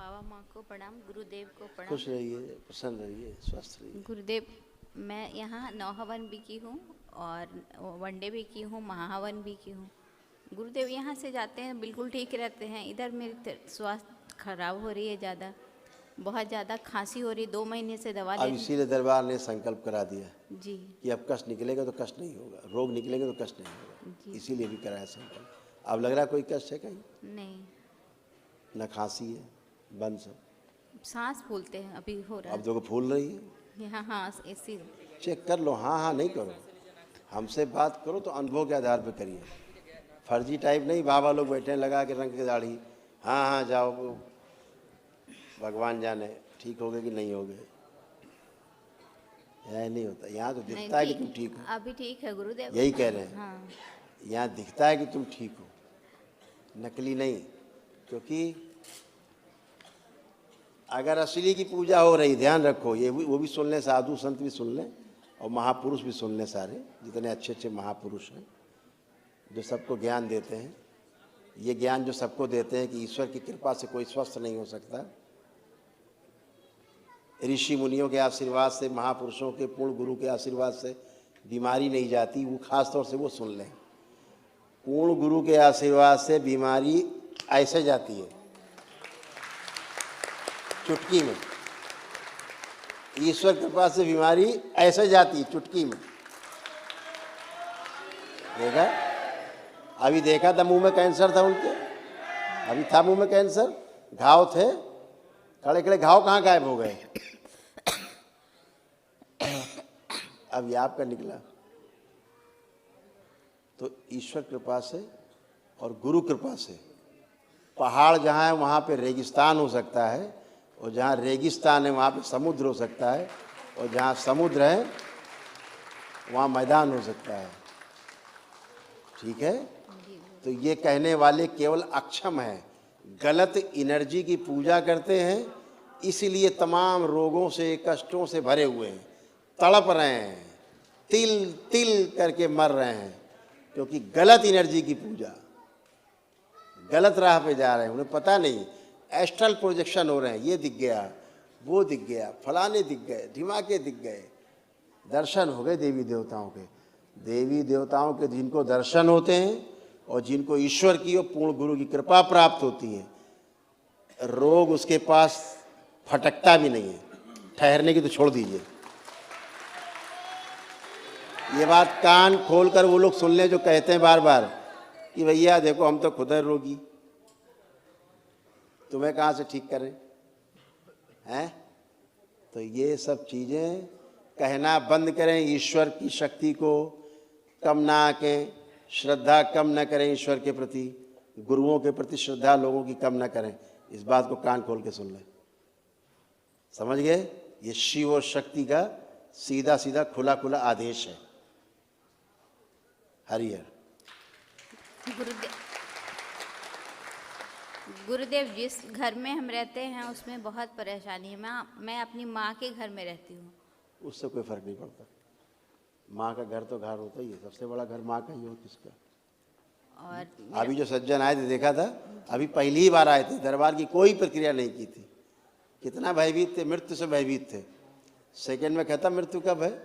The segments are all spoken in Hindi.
बाबा माँ को प्रणाम, गुरुदेव को प्रणाम। खुश रहिए, प्रसन्न रहिए, स्वस्थ रहिए। गुरुदेव, मैं यहाँ 9 हवन भी की हूँ और वनडे भी की हूँ, महाहवन भी की हूँ। गुरुदेव, यहाँ से जाते हैं बिल्कुल ठीक रहते हैं। इधर मेरी स्वास्थ्य खराब हो रही है, ज़्यादा बहुत ज़्यादा खांसी हो रही, 2 महीने से दवा ले अब इसीलिए दरबार ने संकल्प करा दिया जी कि अब कष्ट निकलेगा तो कष्ट नहीं होगा, रोग निकलेंगे तो कष्ट नहीं होगा। जी। इसीलिए भी कराया संकल्प। अब लग रहा कोई कष्ट है कहीं? नहीं, न खांसी है, बंद सब। सांस फूलते हैं अभी हो रहा अब देखो फूल रही है। है। हाँ, इसी चेक कर लो। हाँ हाँ नहीं करो, हमसे बात करो तो अनुभव के आधार पर करिए। फर्जी टाइप नहीं, बाबा लोग बैठे हैं लगा के रंग की दाढ़ी, हाँ हाँ जाओ, भगवान जाने ठीक हो गए कि नहीं हो गए। यह नहीं होता। यहाँ तो दिखता है कि तुम ठीक हो। अभी ठीक है गुरुदेव, यही कह रहे हैं। हाँ। यहाँ दिखता है कि तुम ठीक हो, नकली नहीं। क्योंकि अगर असली की पूजा हो रही, ध्यान रखो, ये वो भी सुन लें, साधु संत भी सुन लें और महापुरुष भी सुन लें, सारे जितने अच्छे अच्छे महापुरुष हैं जो सबको ज्ञान देते हैं। ये ज्ञान जो सबको देते हैं कि ईश्वर की कृपा से कोई स्वस्थ नहीं हो सकता, ऋषि मुनियों के आशीर्वाद से, महापुरुषों के पूर्ण गुरु के आशीर्वाद से बीमारी नहीं जाती, वो खास तौर से वो सुन लें। पूर्ण गुरु के आशीर्वाद से बीमारी ऐसे जाती है, चुटकी में। ईश्वर कृपा से बीमारी ऐसे जाती है, चुटकी में। देखा? अभी देखा था मुंह में कैंसर था उनके, अभी था मुंह में कैंसर, घाव थे, खड़े खड़े घाव कहाँ गायब हो गए। अब ये आपका निकला। तो ईश्वर कृपा से और गुरु कृपा से पहाड़ जहाँ है वहाँ पे रेगिस्तान हो सकता है, और जहाँ रेगिस्तान है वहाँ पे समुद्र हो सकता है, और जहाँ समुद्र है वहाँ मैदान हो सकता है। ठीक है? तो ये कहने वाले केवल अक्षम हैं, गलत एनर्जी की पूजा करते हैं, इसलिए तमाम रोगों से, कष्टों से भरे हुए हैं, तड़प रहे हैं, तिल तिल करके मर रहे हैं, क्योंकि गलत एनर्जी की पूजा, गलत राह पे जा रहे हैं। उन्हें पता नहीं, एस्ट्रल प्रोजेक्शन हो रहे हैं, ये दिख गया, वो दिख गया, फलाने दिख गए, ढिमाके दिख गए। दर्शन हो गए देवी देवताओं के। देवी देवताओं के जिनको दर्शन होते हैं और जिनको ईश्वर की और पूर्ण गुरु की कृपा प्राप्त होती है, रोग उसके पास फटकता भी नहीं है। ठहरने की तो छोड़ दीजिए। ये बात कान खोलकर वो लोग सुन लें जो कहते हैं बार बार कि भैया देखो हम तो खुद है रोगी, तुम्हें कहाँ से ठीक करें हैं। तो ये सब चीज़ें कहना बंद करें। ईश्वर की शक्ति को कम ना आंकें, श्रद्धा कम न करें ईश्वर के प्रति, गुरुओं के प्रति श्रद्धा लोगों की कम न करें। इस बात को कान खोल के सुन लें। समझ गए? ये शिव और शक्ति का सीधा सीधा खुला खुला आदेश है। हरिहर। गुरुदेव, जिस घर में हम रहते हैं उसमें बहुत परेशानी है। मैं अपनी माँ के घर में रहती हूँ। उससे कोई फर्क नहीं पड़ता। माँ का घर तो घर होता ही है, सबसे बड़ा घर माँ का ही हो किसका। और अभी जो सज्जन आए थे देखा था, अभी पहली ही बार आए थे, दरबार की कोई प्रक्रिया नहीं की थी। कितना भयभीत थे, मृत्यु से भयभीत थे। सेकंड में खत्म मृत्यु का भय।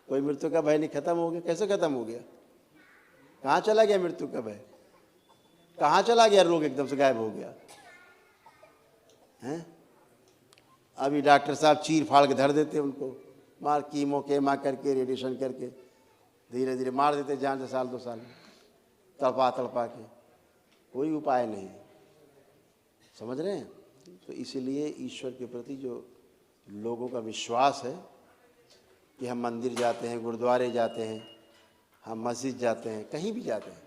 कोई मृत्यु का भय नहीं, खत्म हो गया। कैसे खत्म हो गया? कहाँ चला गया मृत्यु का भय? कहाँ चला गया रोग? एकदम से गायब हो गया हैं। अभी डॉक्टर साहब चीर फाड़ के धर देते उनको, मार कीमो केमा करके, रेडिएशन करके धीरे धीरे मार देते जान से, साल 2 साल में तड़पा तड़पा के। कोई उपाय नहीं। समझ रहे हैं? तो इसीलिए ईश्वर के प्रति जो लोगों का विश्वास है कि हम मंदिर जाते हैं, गुरुद्वारे जाते हैं, हम मस्जिद जाते हैं, कहीं भी जाते हैं,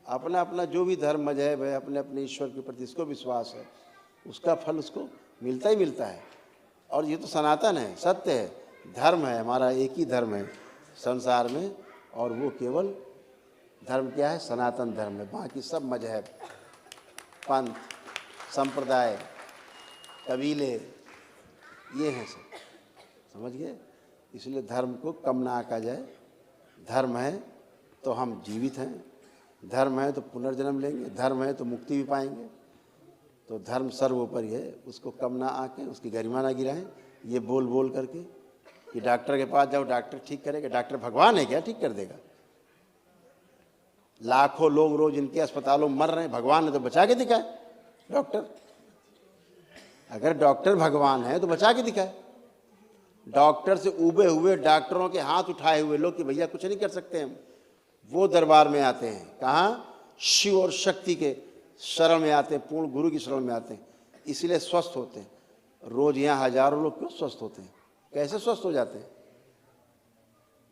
अपना अपना जो भी धर्म मजहब है, अपने अपने ईश्वर के प्रति इसको विश्वास है, उसका फल उसको मिलता ही मिलता है। और ये तो सनातन है, सत्य है, धर्म है, हमारा एक ही धर्म है संसार में, और वो केवल धर्म क्या है? सनातन धर्म है। बाकी सब मजहब, पंथ, संप्रदाय, कबीले, ये हैं सब। समझ गए? इसलिए धर्म को कम ना आंका जाए। धर्म है तो हम जीवित हैं, धर्म है तो पुनर्जन्म लेंगे, धर्म है तो मुक्ति भी पाएंगे। तो धर्म सर्वोपरि है, उसको कम ना आंकें, उसकी गरिमा ना गिराएं। ये बोल बोल करके कि डॉक्टर के पास जाओ, डॉक्टर ठीक करेगा। डॉक्टर भगवान है क्या? ठीक कर देगा। लाखों लोग रोज इनके अस्पतालों में मर रहे हैं, भगवान ने तो बचा के दिखाए। डॉक्टर, अगर डॉक्टर भगवान है तो बचा के दिखाए। डॉक्टर से उबे हुए, डॉक्टरों के हाथ उठाए हुए लोग कि भैया कुछ नहीं कर सकते हम, वो दरबार में आते हैं। कहाँ? शिव और शक्ति के शरण में आते हैं, पूर्ण गुरु की शरण में आते हैं, इसलिए स्वस्थ होते हैं। रोज यहाँ हजारों लोग क्यों स्वस्थ होते हैं? कैसे स्वस्थ हो जाते हैं?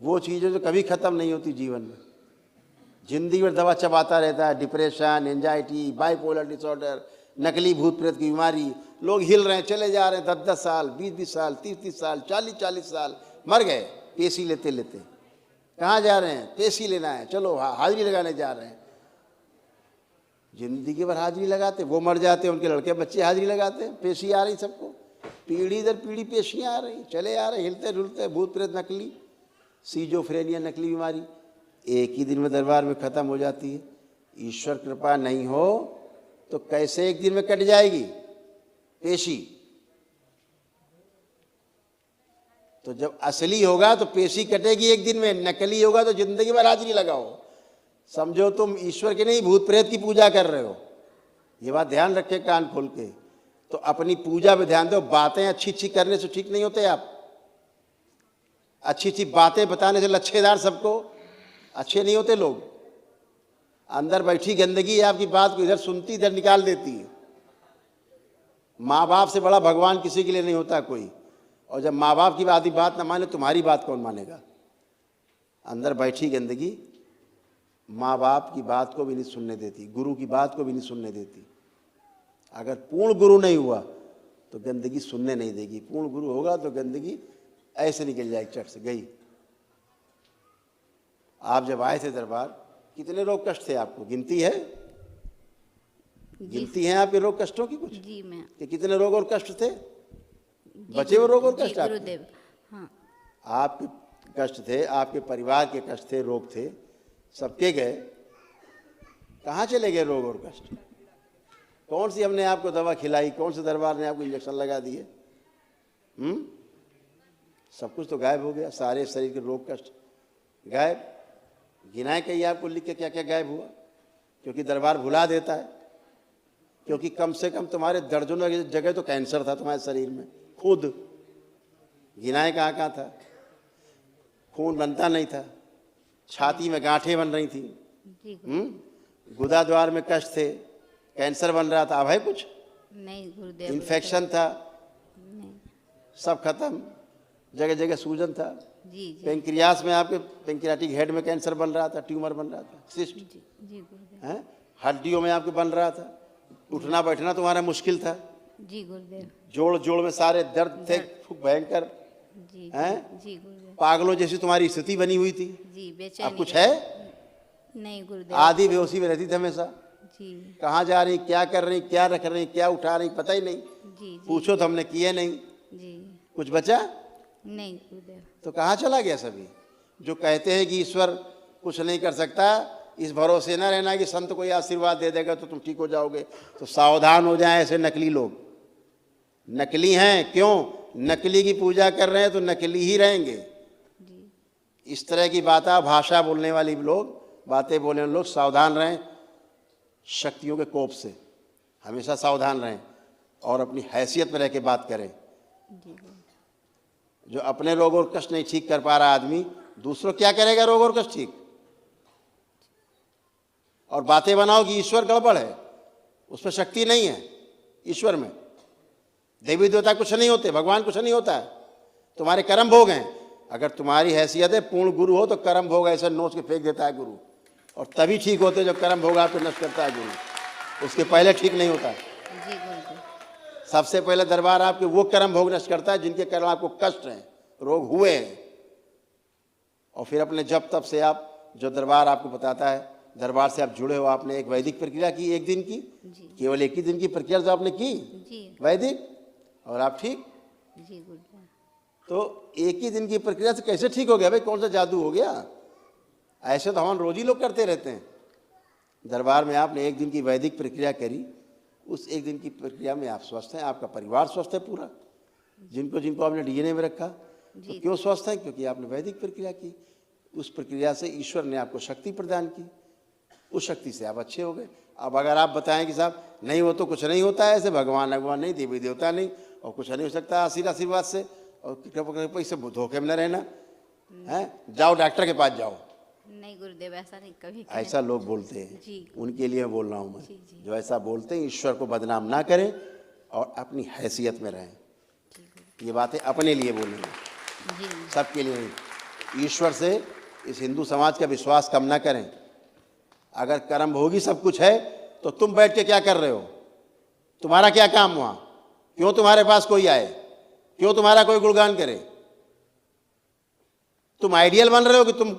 वो चीज़ें जो कभी खत्म नहीं होती जीवन में। जिंदगी भर दवा चबाता रहता है, डिप्रेशन, एंजाइटी, बाइपोलर डिसऑर्डर, नकली भूत प्रेत की बीमारी। लोग हिल रहे हैं, चले जा रहे हैं, 10-10 साल, 20-20 साल, 30-30 साल, 40-40 साल मर गए पेशी लेते लेते। कहाँ जा रहे हैं? पेशी लेना है, चलो हाजिरी लगाने जा रहे हैं। जिंदगी भर हाजिरी लगाते, वो मर जाते हैं, उनके लड़के बच्चे हाजिरी लगाते हैं। पेशी आ रही सबको, पीढ़ी दर पीढ़ी पेशियाँ आ रही, चले आ रहे, हिलते डुलते, भूत प्रेत नकली, सीजोफ्रेनिया नकली बीमारी एक ही दिन में दरबार में खत्म हो जाती है। ईश्वर कृपा नहीं हो तो कैसे एक दिन में कट जाएगी पेशी? तो जब असली होगा तो पेशी कटेगी एक दिन में, नकली होगा तो जिंदगी भर हाजिरी लगाओ। समझो तुम ईश्वर के नहीं, भूत प्रेत की पूजा कर रहे हो। ये बात ध्यान रखे कान खोल के। तो अपनी पूजा पे ध्यान दो। बातें अच्छी अच्छी करने से ठीक नहीं होते आप। अच्छी अच्छी बातें बताने से लच्छेदार सबको अच्छे नहीं होते लोग। अंदर बैठी गंदगी आपकी बात को इधर सुनती इधर निकाल देती है। माँ बाप से बड़ा भगवान किसी के लिए नहीं होता कोई। और जब माँ बाप की आदि बात ना माने, तुम्हारी बात कौन मानेगा? अंदर बैठी गंदगी माँ बाप की बात को भी नहीं सुनने देती, गुरु की बात को भी नहीं सुनने देती। अगर पूर्ण गुरु नहीं हुआ तो गंदगी सुनने नहीं देगी। पूर्ण गुरु होगा तो गंदगी ऐसे निकल जाएगी, चट से गई। आप जब आए थे दरबार, कितने रोग कष्ट थे आपको? गिनती है? गिनती है आपके रोग कष्टों की कुछ? जी मैं कि कितने रोग और कष्ट थे? बचे हुए रोग और कष्ट आपके? गुरुदेव, हाँ। आपके कष्ट थे, आपके परिवार के कष्ट थे, रोग थे, सबके गए। कहाँ चले गए रोग और कष्ट? कौन सी हमने आपको दवा खिलाई? कौन से दरबार ने आपको इंजेक्शन लगा दिए? सब कुछ तो गायब हो गया। सारे शरीर के रोग कष्ट गायब। गिनाए कहिए आपको लिख के क्या क्या गायब हुआ? क्योंकि दरबार भुला देता है। क्योंकि कम से कम तुम्हारे दर्जनों की जगह तो कैंसर था तुम्हारे शरीर में खुद। गिनाए कहाँ कहाँ था? खून बनता नहीं था, छाती में गांठें बन रही थी, गुदा द्वार में कष्ट थे, कैंसर बन रहा था। अब है कुछ नहीं गुरुदेव, इन्फेक्शन था, नहीं। सब खत्म। जगह जगह सूजन था। जी जी पेंक्रियास में आपके पेंक्रियाटिक हेड में कैंसर बन रहा था, ट्यूमर बन रहा था, सिस्ट जी जी गुरुदेव, है, हड्डियों में आपके बन रहा था, उठना बैठना तुम्हारा मुश्किल था, जी गुरुदेव, जोड़ जोड़ में सारे दर्द थे खूब भयंकर, जी हैं? जी गुरुदेव, पागलों जैसी तुम्हारी स्थिति बनी हुई थी। जी बेचैनी। अब कुछ है? नहीं गुरुदेव, आधी बेहोशी में रहती थी हमेशा। जी कहाँ जा रही, क्या कर रही, क्या रख रही, क्या उठा रही, पता ही नहीं। जी जी पूछो तो हमने किए नहीं। जी कुछ बचा? नहीं गुरुदेव, तो कहाँ चला गया सभी? जो कहते हैं कि ईश्वर कुछ नहीं कर सकता, इस भरोसे न रहना कि संत कोई आशीर्वाद दे देगा तो तुम ठीक हो जाओगे। तो सावधान हो जाएं ऐसे नकली लोग। नकली हैं, क्यों? नकली की पूजा कर रहे हैं तो नकली ही रहेंगे। जी इस तरह की भाषा बोलने वाली लोग, बातें बोलने वाले लोग सावधान रहें। शक्तियों के कोप से हमेशा सावधान रहें और अपनी हैसियत में रह के बात करें। जी गुरुदेव, जो अपने रोग और कष्ट नहीं ठीक कर पा रहा आदमी, दूसरों क्या करेगा रोग और कष्ट ठीक? और बातें बनाओ कि ईश्वर गड़बड़ है, उस पर शक्ति नहीं है ईश्वर में। देवी देवता कुछ नहीं होते, भगवान कुछ नहीं होता है, तुम्हारे कर्म भोग हैं। अगर तुम्हारी हैसियत है, पूर्ण गुरु हो तो कर्म भोग ऐसे नोच के फेंक देता है गुरु, और तभी ठीक होते जब कर्म भोग आपको नष्ट करता है गुरु। उसके पहले ठीक नहीं होता। जी गुरुदेव, सबसे पहले दरबार आपके वो कर्म भोग नष्ट करता है जिनके कर्म आपको कष्ट हैं, रोग हुए हैं। और फिर अपने जब तब से आप, जो दरबार आपको बताता है, दरबार से आप जुड़े हो, आपने एक वैदिक प्रक्रिया की, एक दिन की, केवल एक ही दिन की प्रक्रिया जो आपने की जी वैदिक, और आप ठीक। जी गुरुदेव, तो एक ही दिन की प्रक्रिया से कैसे ठीक हो गया भाई? कौन सा जादू हो गया? ऐसे तो हम रोज ही लोग करते रहते हैं। दरबार में आपने एक दिन की वैदिक प्रक्रिया करी, उस एक दिन की प्रक्रिया में आप स्वस्थ हैं, आपका परिवार स्वस्थ है पूरा, जिनको जिनको आपने डीएनए में रखा। तो क्यों स्वस्थ हैं? क्योंकि आपने वैदिक प्रक्रिया की। उस प्रक्रिया से ईश्वर ने आपको शक्ति प्रदान की, उस शक्ति से आप अच्छे हो गए। अब अगर आप बताएं कि साहब नहीं वो तो कुछ नहीं होता है, ऐसे भगवान भगवान नहीं, देवी देवता नहीं, और कुछ नहीं हो सकता आशीर्वाद से, और इससे धोखे में न रहना है, जाओ डॉक्टर के पास जाओ। नहीं गुरुदेव, ऐसा नहीं कभी ऐसा लोग बोलते हैं जी। उनके लिए बोल रहा हूँ मैं। जी, जी। जो ऐसा बोलते हैं, ईश्वर को बदनाम ना करें और अपनी हैसियत में रहें। ये बातें अपने लिए बोलेंगे, जी। सबके लिए नहीं। ईश्वर से इस हिंदू समाज का विश्वास कम ना करें। अगर कर्म भोगी सब कुछ है तो तुम बैठ के क्या कर रहे हो? तुम्हारा क्या काम वहाँ? क्यों तुम्हारे पास कोई आए? क्यों तुम्हारा कोई गुणगान करे? तुम आइडियल बन रहे हो कि तुम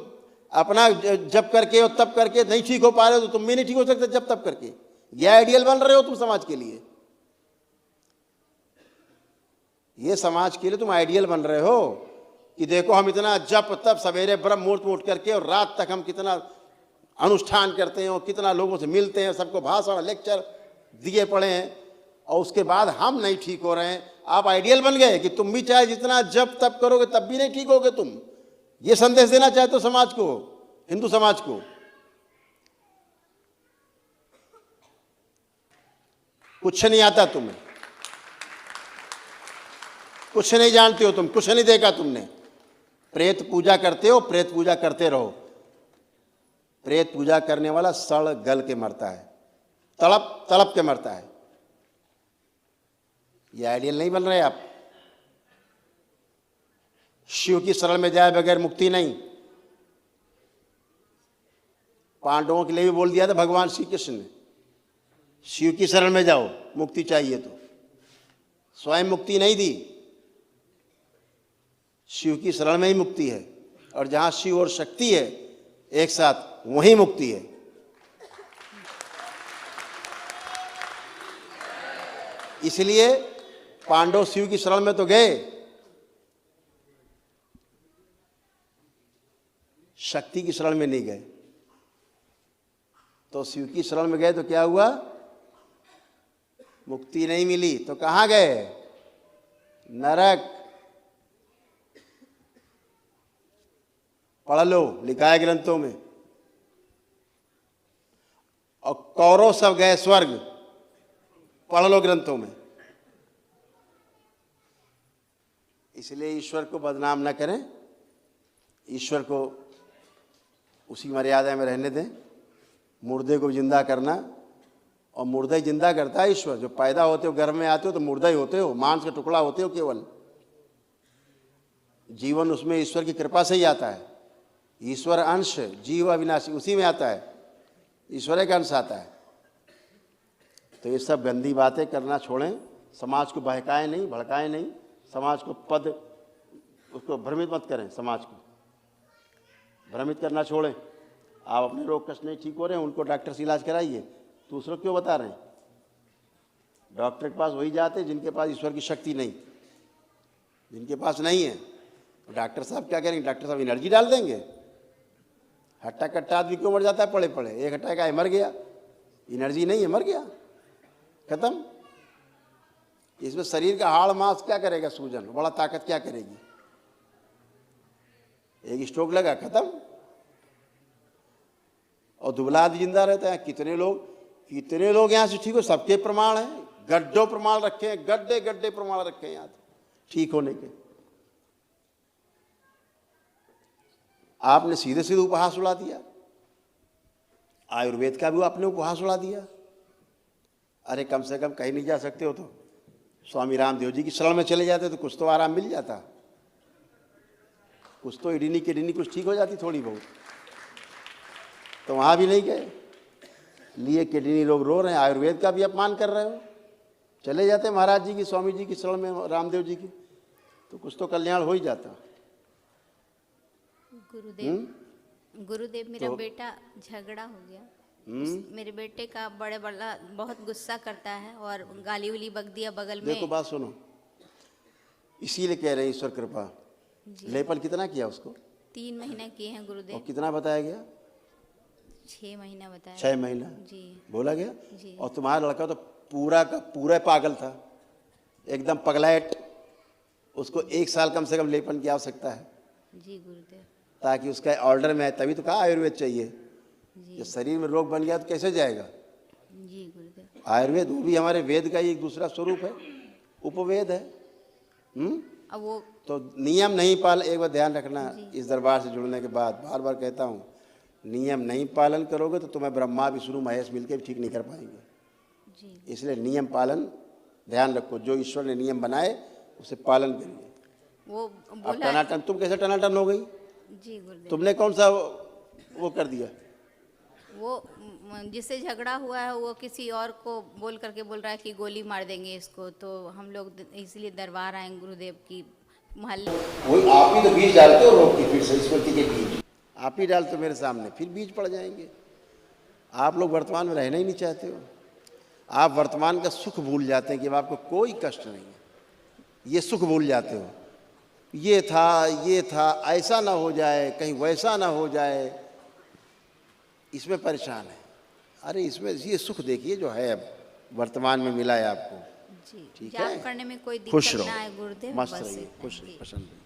अपना जब करके और तब करके नहीं ठीक हो पा रहे हो, तो तुम भी नहीं ठीक हो सकते जब तब करके। ये आइडियल बन रहे हो तुम समाज के लिए, ये समाज के लिए तुम आइडियल बन रहे हो कि देखो हम इतना जप तप सवेरे ब्रह्म मुहूर्त में उठ करके और रात तक हम कितना अनुष्ठान करते हैं और कितना लोगों से मिलते हैं, सबको भाषण लेक्चर दिए पड़े हैं, और उसके बाद हम नहीं ठीक हो रहे हैं। आप आइडियल बन गए कि तुम भी चाहे जितना जप तप करोगे तब भी नहीं ठीक होगे तुम। ये संदेश देना चाहते हो समाज को, हिंदू समाज को। कुछ नहीं आता तुम्हें, कुछ नहीं जानते हो तुम, कुछ नहीं देखा तुमने। प्रेत पूजा करते हो, प्रेत पूजा करते रहो। प्रेत पूजा करने वाला सड़ गल के मरता है, तड़प तड़प के मरता है। ये आइडियल नहीं बन रहे आप। शिव की शरण में जाए बगैर मुक्ति नहीं। पांडवों के लिए भी बोल दिया था भगवान श्री कृष्ण ने, शिव की शरण में जाओ मुक्ति चाहिए तो। स्वयं मुक्ति नहीं दी, शिव की शरण में ही मुक्ति है, और जहां शिव और शक्ति है एक साथ, वहीं मुक्ति है। इसलिए पांडव शिव की शरण में तो गए, शक्ति की शरण में नहीं गए। तो शिव की शरण में गए तो क्या हुआ? मुक्ति नहीं मिली तो कहां गए? नरक। पढ़ लो, लिखा है ग्रंथों में। और कौरव सब गए स्वर्ग, पढ़ लो ग्रंथों में। इसलिए ईश्वर को बदनाम न करें, ईश्वर को उसी मर्यादा में रहने दें। मुर्दे को जिंदा करना, और मुर्दा ही जिंदा करता है ईश्वर। जो पैदा होते हो, गर्भ में आते हो तो मुर्दा ही होते हो, मांस का टुकड़ा होते हो केवल। जीवन उसमें ईश्वर की कृपा से ही आता है। ईश्वर अंश जीव अविनाशी उसी में आता है, ईश्वर का अंश आता है। तो ये सब गंदी बातें करना छोड़ें, समाज को बहकाएं नहीं, भड़काएं नहीं, समाज को उसको भ्रमित मत करें। समाज को भ्रमित करना छोड़ें। आप अपने रोग कष्ट नहीं ठीक हो रहे हैं, उनको डॉक्टर से इलाज कराइए। दूसरों क्यों बता रहे हैं? डॉक्टर के पास वही जाते जिनके पास ईश्वर की शक्ति नहीं, जिनके पास नहीं है। तो डॉक्टर साहब क्या करेंगे? डॉक्टर साहब एनर्जी डाल देंगे। हट्टा कट्टा आदमी क्यों मर जाता है पड़े पड़े? एक हट्टा का है, मर गया, एनर्जी नहीं है, मर गया, खत्म। इसमें शरीर का हाड़ मांस क्या करेगा? सूजन, बड़ा ताकत क्या करेगी? एक स्ट्रोक लगा, खत्म। और दुबला आदमी जिंदा रहता है। कितने लोग यहाँ से ठीक हो, सबके प्रमाण हैं, गड्ढों प्रमाण रखे हैं, गड्ढे गड्ढे प्रमाण रखे हैं यहाँ ठीक होने के। आपने सीधे सीधे उपहास उड़ा दिया, आयुर्वेद का भी आपने उपहास उड़ा दिया। अरे कम से कम कहीं नहीं जा सकते हो तो स्वामी रामदेव जी की शरण में चले जाते तो कुछ तो आराम मिल जाता, कुछ तो इडनी किडनी कुछ ठीक हो जाती थोड़ी बहुत। तो वहाँ भी नहीं गए, लिए किडनी लोग रो रहे हैं, आयुर्वेद का भी अपमान कर रहे हो। चले जाते महाराज जी की, स्वामी जी की शरण में, रामदेव जी की, तो कुछ तो कल्याण हो ही जाता। गुरुदेव मेरा बेटा झगड़ा हो गया। मेरे बेटे का बड़ा बहुत गुस्सा करता है और गाली उली बक दिया बगल में। देखो बात सुनो, इसीलिए कह रहे हैं ईश्वर कृपा। लेपन कितना किया उसको? 3 महीना किए हैं गुरुदेव। और कितना बताया गया? 6 महीना बताया। 6 महीना जी बोला गया जी। और तुम्हारा लड़का तो पूरा का पूरा पागल था, एकदम पगलैट। उसको 1 साल कम से कम लेपन की आवश्यकता है, जी गुरुदेव। ताकि उसका ऑर्डर में है। तभी तो कहा आयुर्वेद चाहिए। जी जब शरीर में रोग बन गया तो कैसे जाएगा? जी गुरुदेव। आयुर्वेद वो भी हमारे वेद का ही एक दूसरा स्वरूप है, उपवेद है। अब वो तो नियम नहीं पाल, एक बार ध्यान रखना, इस दरबार से जुड़ने के बाद बार बार कहता हूँ, नियम नहीं पालन करोगे तो तुम्हें ब्रह्मा विष्णु महेश मिलकर भी ठीक नहीं कर पाएंगे। जी इसलिए नियम पालन ध्यान रखो, जो ईश्वर ने नियम बनाए उसे पालन करिए। वो अब बोला टनाटन, तुम कैसे टनाटन हो गई? जी गुरुदेव। तुमने कौन सा वो कर दिया? वो जिससे झगड़ा हुआ है वो किसी और को बोल करके बोल रहा है कि गोली मार देंगे इसको, तो हम लोग इसलिए दरबार आए गुरुदेव की महल। वही आप ही तो बीज डालते हो रोग की, फिर संस्कृति के बीज आप ही डालते हो मेरे सामने, फिर बीज पड़ जाएंगे। आप लोग वर्तमान में रहना ही नहीं चाहते हो। आप वर्तमान का सुख भूल जाते हैं कि अब आपको कोई कष्ट नहीं है, ये सुख भूल जाते हो। ये था, ऐसा ना हो जाए, कहीं वैसा ना हो जाए, इसमें परेशान है। अरे इसमें ये सुख देखिए जो है अब वर्तमान में मिला है आपको। जी ठीक जाप है, करने में कोई खुश दिक्कत रहो, ना आए गुरुदेव, मस्त बस रहिए, इतना खुश ही। रहिए, प्रसन्न रहिए।